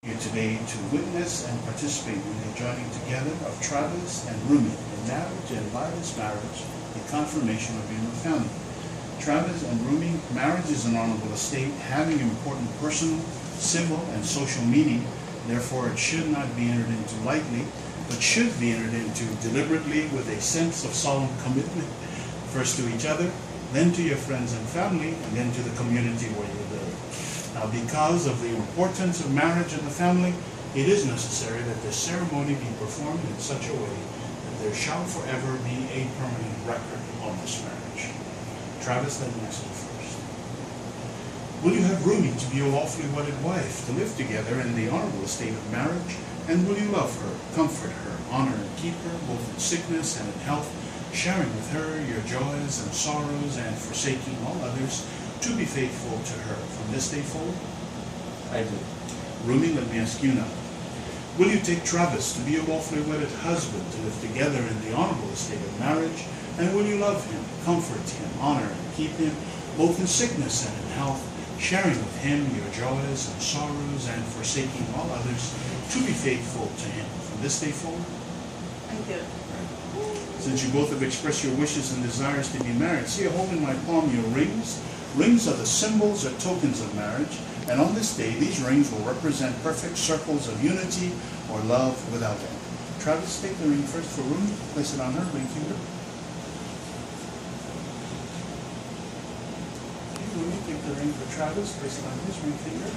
Here today to witness and participate in the joining together of Travis and Rumi in marriage, and by this marriage, the confirmation of your new family. Travis and Rumi, marriage is an honorable estate having important personal, civil, and social meaning. Therefore, it should not be entered into lightly, but should be entered into deliberately with a sense of solemn commitment, first to each other, then to your friends and family, and then to the community where you live. Now, because of the importance of marriage in the family, it is necessary that this ceremony be performed in such a way that there shall forever be a permanent record on this marriage. Travis, let me ask you first. Will you have Rumi to be your lawfully wedded wife, to live together in the honorable estate of marriage? And will you love her, comfort her, honor and keep her, both in sickness and in health, sharing with her your joys and sorrows, and forsaking all others, to be faithful to her from this day forward? I do. Rumi, let me ask you now. Will you take Travis to be your lawfully wedded husband, to live together in the honorable estate of marriage? And will you love him, comfort him, honor and keep him, both in sickness and in health, sharing with him your joys and sorrows, and forsaking all others, to be faithful to him from this day forward? I do. Since you both have expressed your wishes and desires to be married, see, I hold in my palm your rings. Rings are the symbols or tokens of marriage, and on this day, these rings will represent perfect circles of unity or love without end. Travis, take the ring first for Rumi. Place it on her ring finger. Okay, Rumi, take the ring for Travis. Place it on his ring finger.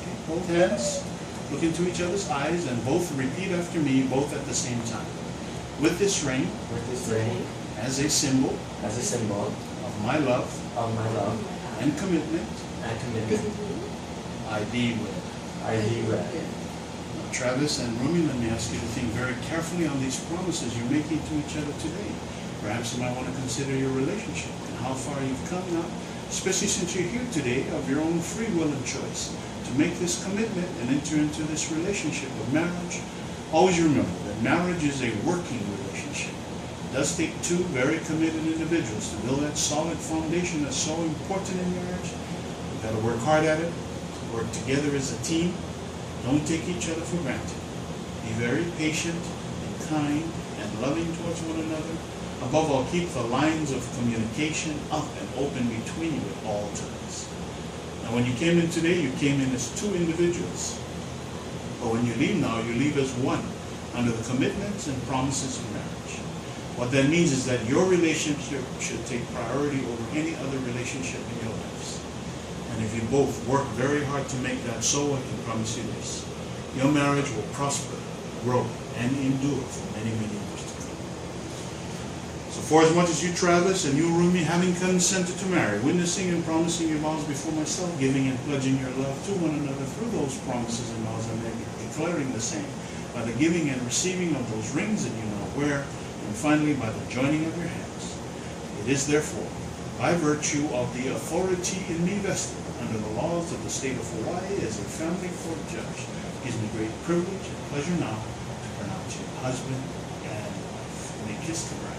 Okay, both hands. Look into each other's eyes and both repeat after me, both at the same time. With this ring, as a symbol of my love and commitment, I thee wed. Now, Travis and Rumi, let me ask you to think very carefully on these promises you're making to each other today. Perhaps you might want to consider your relationship and how far you've come now, especially since you're here today of your own free will and choice to make this commitment and enter into this relationship of marriage. Always remember that marriage is a working relationship. It does take two very committed individuals to build that solid foundation that's so important in marriage. You've got to work hard at it, work together as a team. Don't take each other for granted. Be very patient and kind and loving towards one another. Above all, keep the lines of communication up and open between you at all times. Now, when you came in today, you came in as two individuals. But when you leave now, you leave as one under the commitments and promises of marriage. What that means is that your relationship should take priority over any other relationship in your lives. And if you both work very hard to make that so, I can promise you this. Your marriage will prosper, grow, and endure for many, many years to come. So for as much as you, Travis, and you, Rumi, having consented to marry, witnessing and promising your vows before myself, giving and pledging your love to one another through those promises and vows, I make, declaring the same by the giving and receiving of those rings that you now wear, and finally by the joining of your hands. It is therefore, by virtue of the authority in me vested under the laws of the state of Hawaii as a family court judge, it gives me great privilege and pleasure now to pronounce you husband and wife. May kiss the bride.